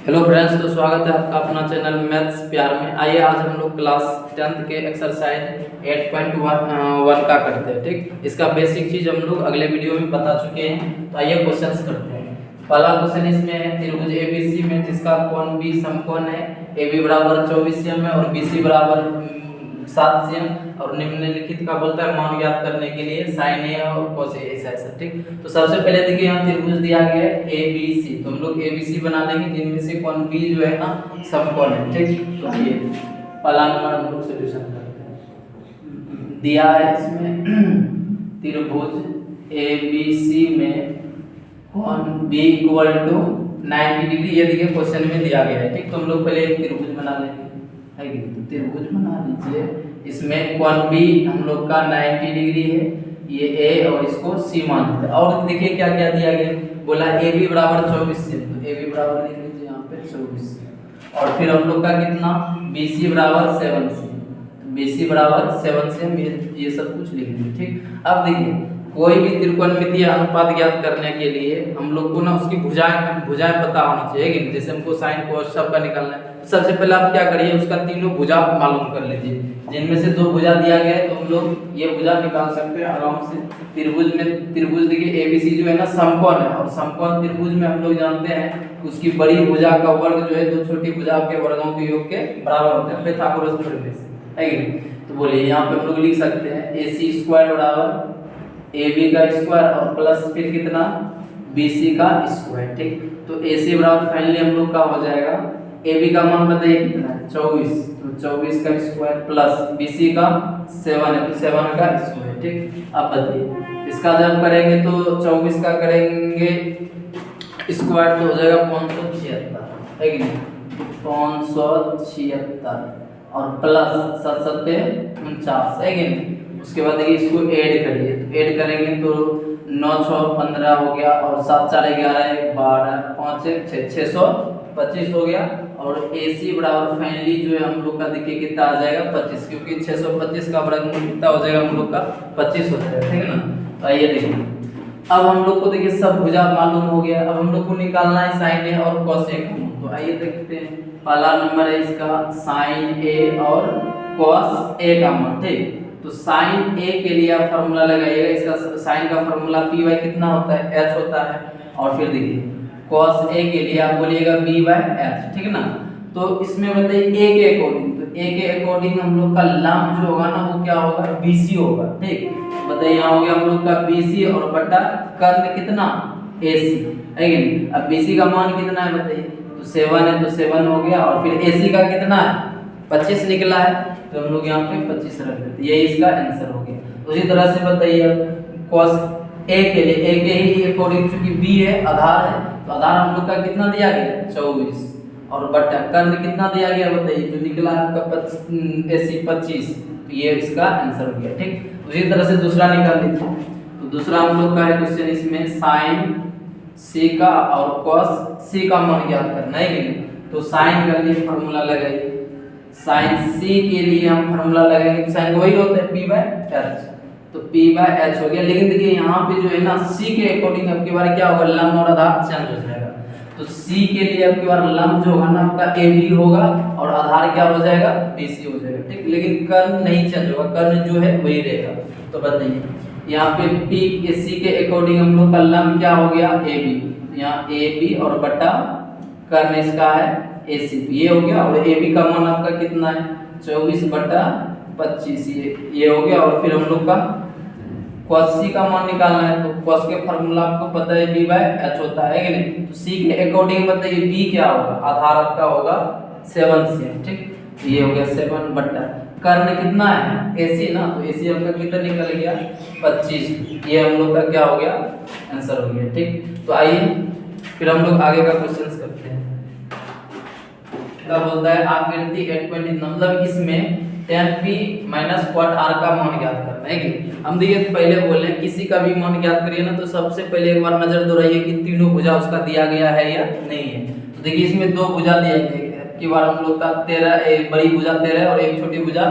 Hello friends, तो स्वागत है आपका अपना चैनल मैथ्स प्यार में। आइए आज हम लोग क्लास 10th के एक्सरसाइज 8.1 का करते हैं। ठीक, इसका बेसिक चीज हम लोग अगले वीडियो में बता चुके हैं। तो आइए क्वेश्चंस करते हैं। पहला क्वेश्चन इसमें है त्रिभुज एबीसी में जिसका कोण बी समकोण है, AB बराबर 24 cm है और BC बराबर 7 cm और निम्नलिखित का बोलता है मान ज्ञात करने के लिए sin A और cos A ऐसा। ठीक, तो सबसे पहले देखिए यहाँ त्रिभुज दिया गया है ABC, तो हम लोग ABC बना देंगे जिनमें से कोण B जो है ना समकोण है। ठीक, तो ये पहला नंबर हम लोग सॉल्यूशन करते हैं। दिया है इसमें त्रिभुज ABC में कोण B इक्वल टू 90 डिग्री, ये देखिए क्वेश्चन में दिया गया है। ठीक, तो हम लोग पहले एक त्रिभुज बना लेंगे, है कि तो त्रिभुज बना लीजिए। इसमें कोण B हम लोग का 90 डिग्री है, ये A और इसको C मान लेते हैं। और देखिए क्या क्या दिया गया, बोला AB बराबर 24 से, तो AB बराबर लिख लीजिए यहाँ पे 24 से। और फिर हम लोग का कितना BC बराबर 7 से, तो BC बराबर 7 से हम ये सब कुछ लिख लीजिए। ठीक, अब देखिए कोई भी त्रिकोणमितीय अनुपात ज्ञात करने के लिए हम लोग को ना उसकी भुजाएं पता होना चाहिए कि जैसे हमको साइन कोस सब का निकालना है। तो सबसे पहले आप क्या करिए, उसका तीनों भुजा मालूम कर लीजिए। जिनमें से दो भुजा दिया गया है तो हम लोग ये भुजा निकाल सकते हैं आराम से। त्रिभुज देखिए एबीसी जो है ना समकोण है, और समकोण त्रिभुज में हम लोग जानते हैं उसकी बड़ी भुजा का वर्ग जो है दो छोटी भुजा के वर्गों के योग के बराबर होता है पाइथागोरस थ्योरम से, है कि। तो बोलिए यहाँ पे हम लोग लिख सकते हैं AC स्क्वायर बराबर AB का स्क्वायर और प्लस फिर कितना BC का स्क्वायर। ठीक, तो AC बराबर फाइनली हम लोग का हो जाएगा, AB का मान बताइए कितना है 24, तो 24 का स्क्वायर प्लस BC का 7 है तो 7 का स्क्वायर। ठीक, अब बताइए इसका जब करेंगे तो 24 का करेंगे स्क्वायर तो हो जाएगा 576, है कि नहीं 576 और प्लस 7 7 49, है कि नहीं। उसके बाद देखिए इसको ऐड करिए, तो ऐड करेंगे तो 9 6 15 हो गया और 7 4 11 12 5 1 6 625 हो गया। और AC बराबर फाइनली जो है हम लोग का देखिए कितना आ जाएगा 25, क्योंकि 625 का वर्गमूल कितना हो जाएगा हम लोग का 25 हो जाएगा। ठीक है ना, तो आइए देखिए अब हम लोग को देखिए सब भुजा मालूम हो गया। अब हम लोग को निकालना है sin A और cos A का। तो आइए देखते हैं, पहला नंबर है इसका sin A और cos A का मान। ठीक, तो sin A के लिए आप फार्मूला लगाइएगा, इसका sin का फार्मूला py कितना होता है h होता है। और फिर देखिए cos A के लिए आप बोलिएगा b/h। ठीक है ना, तो इसमें बताइए A के अकॉर्डिंग, तो A के अकॉर्डिंग हम लोग का लंब जो होगा ना वो क्या होगा BC होगा। ठीक, बताइए यहाँ हो गया हम लोग का BC और बटा कर्ण कितना AC, है कि नहीं। अब BC का मान कितना है बताइए, तो 7 है तो 7 हो गया और फिर AC का कितना है 25 निकला है, तो हम लोग यहाँ पे 25 रख देते, यही इसका आंसर हो गया। उसी तरह से बताइए cos A के लिए A के ही अकॉर्डिंग चूंकि B है आधार है, तो आधार हम लोग का कितना दिया गया 24 और बटा कर्ण कितना दिया गया बताइए, जो निकला आपका AC 25, तो ये इसका आंसर हो गया। ठीक, उसी तरह से दूसरा निकाल लीजिए। तो दूसरा हम लोग का है क्वेश्चन इसमें sin C का और cos C का मान ज्ञात करना है कि नहीं। तो sin का लिए फार्मूला लगाइए, sin C के लिए हम फार्मूला लगाएंगे, sin वही होता है p/h, तो p/h हो गया। लेकिन देखिए यहाँ पे जो है ना C के अकॉर्डिंग अब की बार क्या होगा लंब और आधार चेंज हो जाएगा। तो C के लिए अब की बार लंब जो होगा ना आपका AB होगा और आधार क्या हो जाएगा BC हो जाएगा। ठीक, लेकिन कर्ण नहीं चेंज होगा, कर्ण जो है वही रहेगा। तो बताइए यहाँ पे C के अकॉर्डिंग हम लोग का लंब क्या हो गया AB, यहाँ AB और बटा कर्ण इसका है AC, ये हो गया। और AB का मान आपका कितना है 24/25, ये हो गया। और फिर हम लोग का cos C का मान निकालना है, तो cos के फार्मूला आपको पता है b/h होता है कि नहीं। तो C के अकॉर्डिंग बताइए B क्या होगा, आधार आपका होगा 7 से। ठीक, ये हो गया 7 बटा कर्ण कितना है AC ना, तो AC आपका कितना निकल गया 25, ये हम लोग का क्या हो गया आंसर हो गया। ठीक, तो आइए फिर हम लोग आगे का क्वेश्चन करते हैं। क्या बोलता है आकृति 8.9, मतलब इसमें tan p - cot r का मान ज्ञात करना है कि हम देखिए पहले बोले किसी का भी मान ज्ञात करिए ना तो सबसे पहले एक बार नजर दौड़ाइए कि तीनों भुजा उसका दिया गया है या नहीं है। तो देखिए इसमें दो भुजा दिया गया है, की बार हम लोग का 13 एक बड़ी भुजा 13 और एक छोटी भुजा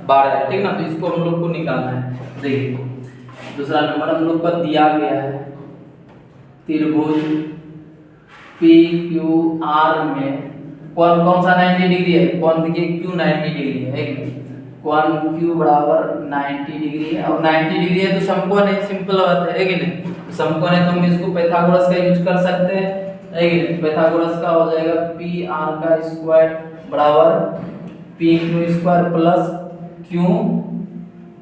12 है। ठीक ना, तो इसको हम लोग को निकालना है। देखिए दूसरा नंबर हम लोग का दिया गया है त्रिभुज पी क्यू आर में कौन कौन सा 90 डिग्री है, कौन देखिए क्यू 90 डिग्री है कि कौन क्यू बराबर 90 डिग्री है और 90 डिग्री है तो समकोण है, सिंपल बात है कि नहीं। समकोण है तो हम इसको पाइथागोरस का यूज कर सकते हैं है कि नहीं। पाइथागोरस का हो जाएगा पी आर का स्क्वायर बराबर P Q square plus Q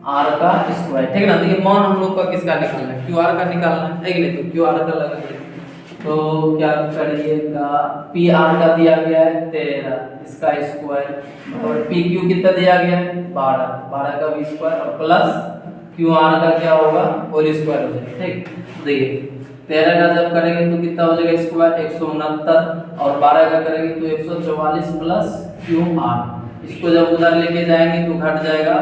R का स्क्वायर, ठीक है ना। देखिए मान हम लोग का किसका निकालना है, क्यू आर का निकालना है कि नहीं। तो क्यू आर का लगाइए तो क्या करिएगा, पी आर का दिया गया है 13, इसका स्क्वायर और पी क्यू कितना दिया गया है 12, 12 का भी स्क्वायर और प्लस क्यू आर का क्या होगा होल स्क्वायर हो जाएगा, ठीक। देखिए 13 का जब करेंगे तो कितना हो जाएगा स्क्वायर 169 और 12 का करेंगे तो 144 प्लस क्यू आर। इसको जब उधर लेके जाएंगे तो घट जाएगा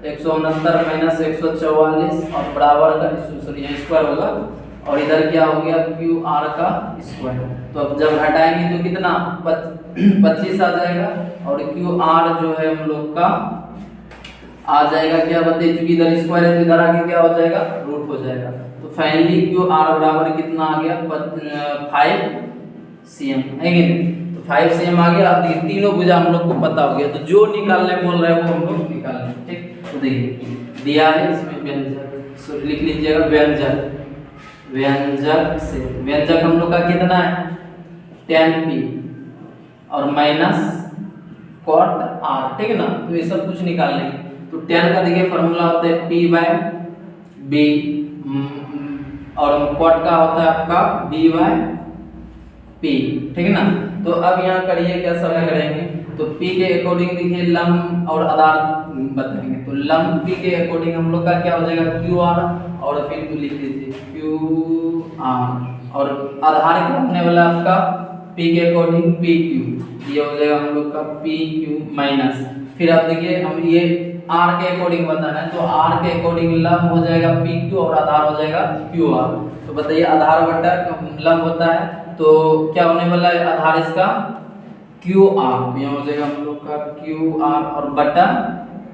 169 माइनस 144 और बराबर का सॉरी स्क्वायर होगा और इधर क्या हो गया क्यू आर का स्क्वायर। तो अब जब घटाएंगे तो कितना 25 आ जाएगा और क्यू आर जो है हम लोग का आ जाएगा क्या बताइए, क्योंकि इधर स्क्वायर है तो इधर आगे क्या हो जाएगा रूट हो जाएगा। तो फाइनली क्यू आर बराबर कितना आ गया 5 cm है कि नहीं। तो 5 cm आ गया। अब देखिए तीनों भुजा हम लोग को पता हो गया, तो जो निकालने बोल रहे हैं वो हम लोग निकाल लें, ठीक। तो देखिए दिया है इसमें व्यंजक, सॉरी लिख लीजिएगा व्यंजक, व्यंजक से व्यंजक हम लोग का कितना है tan p और माइनस cot r, ठीक है ना। तो ये सब कुछ निकाल लेंगे। तो tan का देखिए फॉर्मूला होता है p बाय b और cot का होता है आपका b बाय p, ठीक है ना। तो अब यहाँ करिए क्या सब करेंगे, तो p के अकॉर्डिंग देखिए लंब और आधार बताएंगे। तो लंब p के अकॉर्डिंग हम लोग का क्या हो जाएगा क्यू आर और फिर तो लिख लीजिए क्यू आर और आधार क्या होने वाला आपका p के अकॉर्डिंग पी क्यू, ये हो जाएगा हम लोग का पी क्यू माइनस फिर अब देखिए हम ये r के अकॉर्डिंग बताना है तो r के अकॉर्डिंग लंब हो जाएगा पी क्यू और आधार हो जाएगा क्यू आर। तो बताइए आधार बटा लंब होता है तो क्या होने वाला है आधार इसका क्यू आर, तो यहाँ हो जाएगा हम लोग का क्यू आर और बटा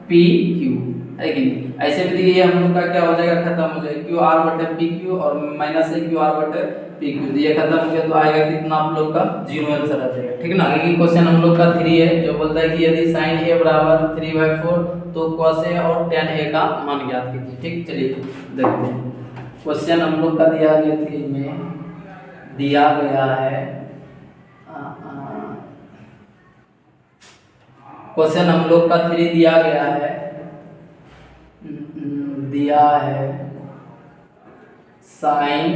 पी क्यू है कि नहीं। ऐसे भी देखिए हम लोग का क्या हो जाएगा खत्म हो जाएगा क्यू आर बटे पी क्यू और माइनस है क्यू आर बटे पी क्यू, ये खत्म हो गया तो आएगा कितना आप लोग का 0 आंसर आ जाएगा, ठीक है ना। आगे की क्वेश्चन हम लोग का 3 है जो बोलता है कि यदि sin a बराबर 3/4 तो cos a और tan a का मान ज्ञात कीजिए, ठीक। चलिए देखते हैं क्वेश्चन हम लोग का दिया गया 3 में दिया गया है क्वेश्चन हम लोग का 3 दिया गया है sin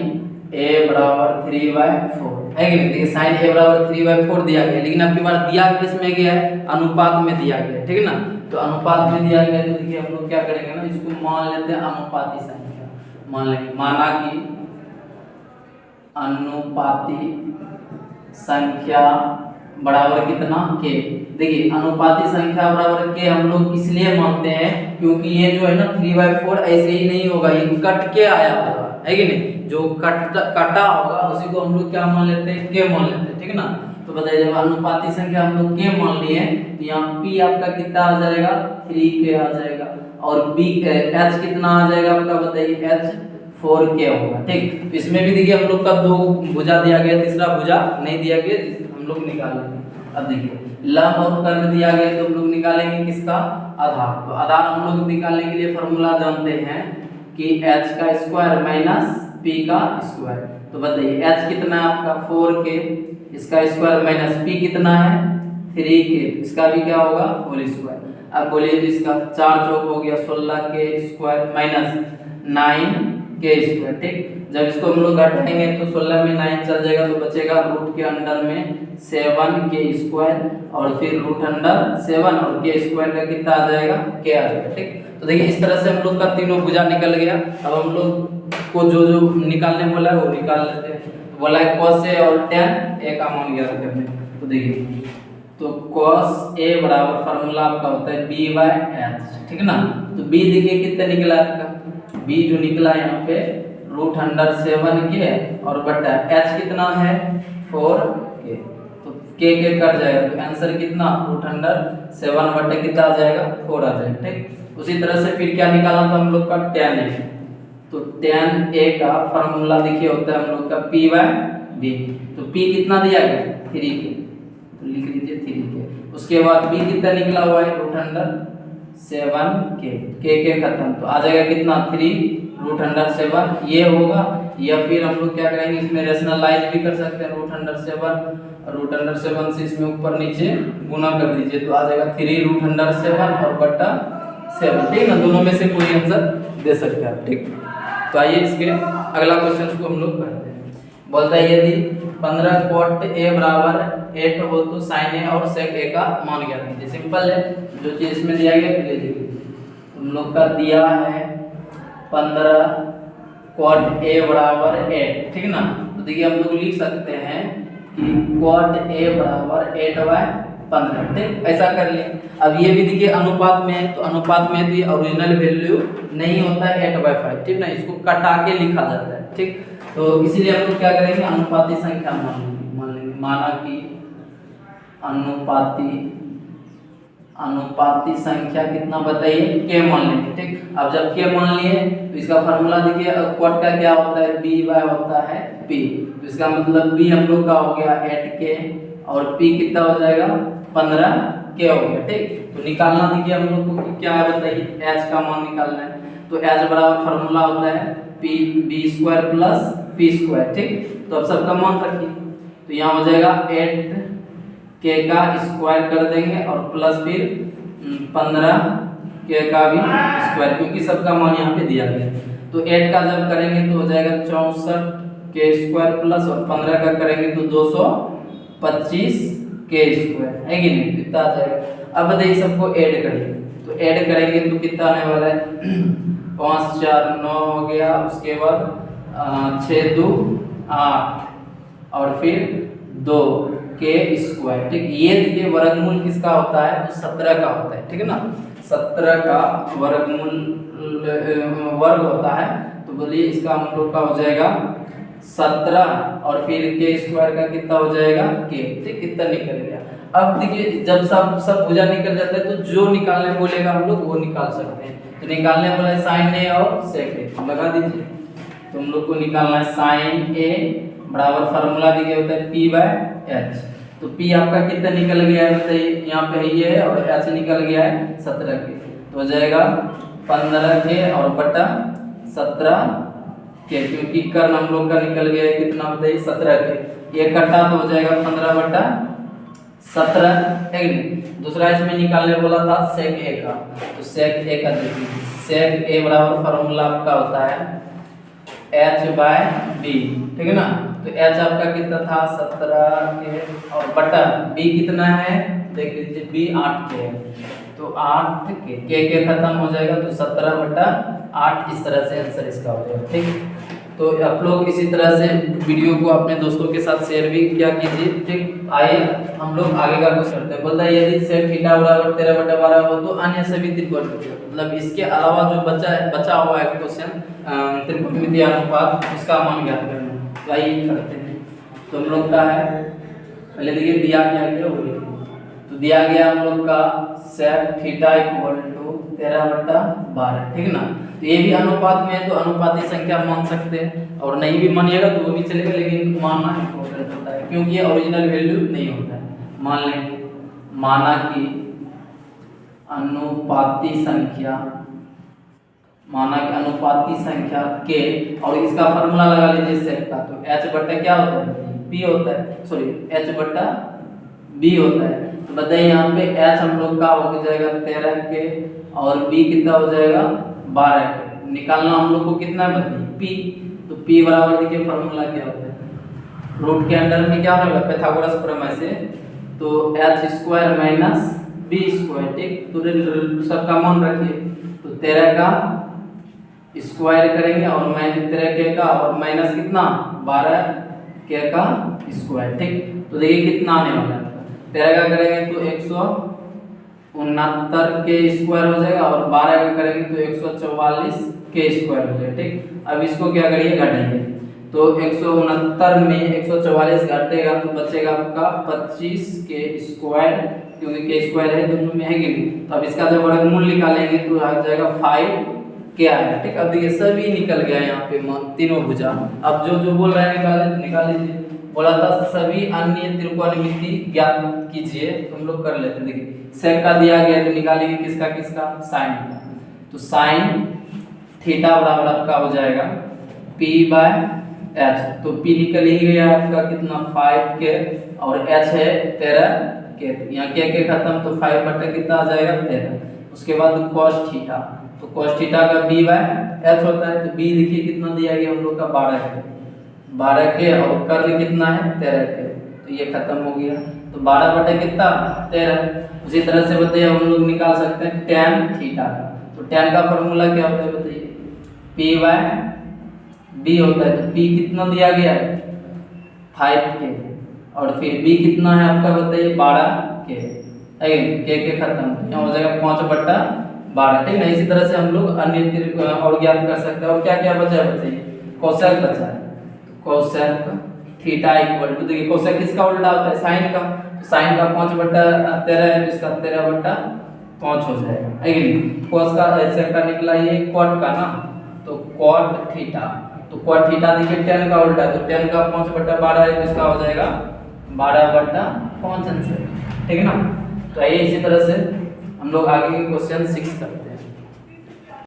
a बराबर 3/4 है कि नहीं। देखिए sin a बराबर 3/4 दिया गया, लेकिन आपके पास दिया किस में गया है अनुपात में दिया गया है, ठीक है ना। तो अनुपात में दिया गया है तो देखिए हम लोग क्या करेंगे ना इसको मान लेते हैं अनुपाती संख्या, मान लेंगे माना कि अनुपाती संख्या बराबर कितना के। देखिए अनुपाती संख्या बराबर के हम लोग इसलिए मानते हैं क्योंकि ये जो है ना 3/4 ऐसे ही नहीं होगा, ये कट के आया होगा है कि नहीं। जो कटा होगा उसी को हम लोग क्या मान लेते हैं के मान लेते हैं, ठीक है ना। तो बताइए जब अनुपाती संख्या हम लोग के मान लिए तो यहाँ p आपका कितना आ जाएगा 3k आ जाएगा और b h कितना आ जाएगा आपका बताइए h 4k होगा, ठीक। इसमें भी देखिए हम लोग का 2 भुजा दिया गया, तीसरा भुजा नहीं दिया गया, हम लोग निकालेंगे। अब देखिए लंब और कर्ण दिया गया तो हम लोग निकालेंगे किसका आधार। तो आधार हम लोग निकालने के लिए फॉर्मूला जानते हैं कि h का स्क्वायर माइनस p का स्क्वायर। तो बताइए h कितना है आपका 4k, इसका स्क्वायर माइनस p कितना है 3k, इसका भी क्या होगा होल स्क्वायर। अब बोलिए तो इसका 4 चौक हो गया 16k square minus 9k square, ठीक। जब इसको हम लोग घटाएंगे तो 16 में 9 चल जाएगा तो बचेगा रूट के अंडर में 7k स्क्वायर और फिर रूट अंडर 7 और k स्क्वायर का कितना आ जाएगा k आ जाएगा, ठीक। तो देखिए इस तरह से हम लोग का तीनों भुजा निकल गया। अब हम लोग को जो जो निकालने बोला है वो निकाल लेते हैं। तो बोला है cos a और tan a का मान ज्ञात करने। तो देखिए तो cos a बराबर फार्मूला आपका होता है b/h, ठीक है ना। तो b देखिए कितना निकला आपका b जो निकला यहाँ पे रूट अंडर 7k और बटा h कितना है 4k, तो k कट जाएगा तो आंसर कितना रूट अंडर 7 बटे कितना आ जाएगा 4 आ जाएगा, ठीक। उसी तरह से फिर क्या निकालना था हम लोग का tan a। तो tan a का फार्मूला देखिए होता है हम लोग का p/2 बी। तो पी कितना दिया गया 3 के, तो लिख लीजिए 3 के। उसके बाद बी कितना निकला हुआ है √7 के खत्म, तो आ जाएगा कितना 3√7 ये होगा। या फिर हम लोग क्या करेंगे इसमें रेशनलाइज भी कर सकते हैं √7 से इसमें ऊपर नीचे गुना कर दीजिए तो आ जाएगा 3√7 और बट्टा 7, ठीक ना। दोनों में से कोई आंसर दे सकते हैं आप, ठीक। तो आइए इसके अगला क्वेश्चन को हम लोग करते हैं। बोलता है यदि 15 cot a बराबर 8 हो तो sin a और sec a का मान ज्ञात कीजिए। सिंपल है, जो चीज इसमें दिया गया ले लीजिए। तुम लोग का दिया है 15 cot a बराबर 8, ठीक ना। तो देखिए हम लोग लिख सकते हैं कि cot a बराबर 8/15, ठीक। ऐसा कर लिए। अब ये भी देखिए अनुपात में है, तो अनुपात में तो ये ओरिजिनल वैल्यू नहीं होता है 8/5, ठीक ना। इसको कटा के लिखा जाता है, ठीक। तो इसीलिए हम लोग क्या करेंगे अनुपाती संख्या मान लेंगे। माना कि अनुपाती संख्या कितना बताइए k मान लेंगे, ठीक। अब जब k मान लिए तो इसका फार्मूला देखिए क्वाट का क्या होता है b/, होता है p। तो इसका मतलब b हम लोग का हो गया 8k और p कितना हो जाएगा 15k हो गया, ठीक। तो निकालना देखिए हम लोग को क्या है बताइए, h का मान निकालना है। तो h बराबर फार्मूला होता है b² + p², ठीक। तो अब सबका मान रखिए, तो यहाँ हो जाएगा 8k का स्क्वायर कर देंगे और प्लस फिर 15k का भी स्क्वायर, क्योंकि सबका मान यहाँ पे दिया गया है। तो 8 का जब करेंगे तो हो जाएगा 64k² प्लस और 15 का करेंगे तो 225k² है कि नहीं, कितना आ जाएगा। अब बताइए सबको ऐड करिए, तो ऐड करेंगे तो कितना आने वाला है 5 4 9 हो गया। उसके बाद 6 2 8 और फिर 2k², ठीक। ये देखिए वर्गमूल किसका होता है तो 17 का होता है, ठीक है ना। 17 का वर्गमूल वर्ग होता है, तो बोलिए इसका हम लोग का हो जाएगा 17 और फिर k² का कितना हो जाएगा k, ठीक। कितना निकल गया। अब देखिए जब सब भुजा निकल जाता है तो जो निकालने बोलेगा हम लोग वो निकाल सकते हैं। तो निकालने वाला है sin a और sec a, लगा दीजिए। तो हम लोग को निकालना है sin a बराबर फार्मूला देखिए होता है p/h। तो p आपका कितना निकल गया है बताइए, यहाँ पे ये है और h निकल गया है 17 के, तो हो जाएगा 15k और बटा 17k, क्योंकि कर्ण हम लोग का निकल गया है कितना बताइए 17k। ये कटा तो हो जाएगा 15/17, है कि नहीं। दूसरा इसमें निकालने बोला था sec a का, तो sec a का देखिए sec a बराबर फार्मूला आपका होता है h/b, ठीक है ना। तो h आपका कितना था 17k और बटा b कितना है देख लीजिए b 8k है, तो 8k k खत्म हो जाएगा तो 17/8 इस तरह से आंसर इसका हो जाएगा, ठीक। तो आप लोग इसी तरह से वीडियो को अपने दोस्तों के साथ शेयर भी किया कीजिए, ठीक। आइए हम लोग आगे का क्वेश्चन करते हैं। बोलता है यदि sec थीटा बराबर 13/12 हो तो अन्य सभी त्रिकोण, मतलब इसके अलावा जो बचा हुआ है क्वेश्चन त्रिकोणमितीय अनुपात उसका मान ज्ञात करना है। तो आइए करते हैं। तो हम लोग का है पहले देखिए दिया क्या गया वो लिखिए। तो दिया गया हम लोग का sec थीटा = 13/12, ठीक ना। तो ये भी अनुपात में है तो अनुपाती संख्या मान सकते हैं, और नहीं भी मानिएगा तो वो भी चलेगा, लेकिन मानना इम्पोर्टेंट होता है क्योंकि ये ओरिजिनल वैल्यू नहीं होता है। मान लेंगे माना कि अनुपाती संख्या k और इसका फार्मूला लगा लीजिए सेक का, तो h बट्टा क्या होता है p होता है, सॉरी h बट्टा b होता है। तो बताइए यहाँ पे h हम लोग का हो जाएगा 13k और b कितना हो जाएगा 12k। निकालना हम लोग को कितना बताइए p, तो p बराबर देखिए फार्मूला क्या होता है रूट के अंडर में क्या होगा पाइथागोरस प्रमेय से, तो h² - b², ठीक। तो सबका मान रखिए, तो 13 का स्क्वायर करेंगे और 13k का और माइनस कितना 12k का स्क्वायर, ठीक। तो देखिए कितना आने वाला है 13 का करेंगे तो 169k² हो जाएगा और 12 का करेंगे तो 144k² हो जाएगा, ठीक। अब इसको क्या करिए घटाइए, तो 169 में 144 घटेगा तो बचेगा आपका 25k², क्योंकि k² है दोनों में है कि नहीं। तो अब इसका जब वर्गमूल निकालेंगे तो आ जाएगा 5k आएगा, ठीक। अब देखिए सभी निकल गया यहाँ पे तीनों भुजा। अब जो बोल रहे हैं निकाल लीजिए, बोला था सभी अन्य त्रिकोणमिति ज्ञात कीजिए, तो हम लोग कर लेते हैं। देखिए सेक का दिया गया तो निकालेंगे किसका किसका, साइन का। तो साइन थीटा बराबर आपका हो जाएगा p बाय एच। तो p निकल ही गया आपका कितना 5k और h है 13k। यहाँ के खत्म तो 5 बटे कितना आ जाएगा 13। उसके बाद cos थीटा, तो cos थीटा का b बाय h होता है। तो b देखिए कितना दिया गया हम लोग का 12 के और कर्ण कितना है 13 के, तो ये खत्म हो गया। तो 12 बटे कितना 13। उसी तरह से बताइए हम लोग निकाल सकते हैं tan थीटा का। तो tan का फॉर्मूला क्या होता है बताइए, p बाय b होता है। तो p कितना दिया गया है 5k और फिर b कितना है आपका बताइए 12k। के खत्म, तो यहाँ हो जाएगा 5 बटा 12, ठीक है। इसी तरह से हम लोग अन्य और ज्ञात कर सकते हैं। और क्या क्या बचा है बताइए, कोसेक बचा है। कोसेक थीटा इक्वल टू, देखिए कोसेक किसका उल्टा होता है साइन का, साइन का 5 बटा 13 है तो इसका 13 बटा 5 हो जाएगा, है कि नहीं। कोस का सेक का निकला ये कॉट का ना, तो कॉट थीटा, तो कॉट थीटा देखिए tan का उल्टा है, तो tan का 5 बटा 12 है तो इसका हो जाएगा 12 बटा 5 आंसर, ठीक है ना। तो आइए इसी तरह से हम लोग आगे के क्वेश्चन 6 करते हैं।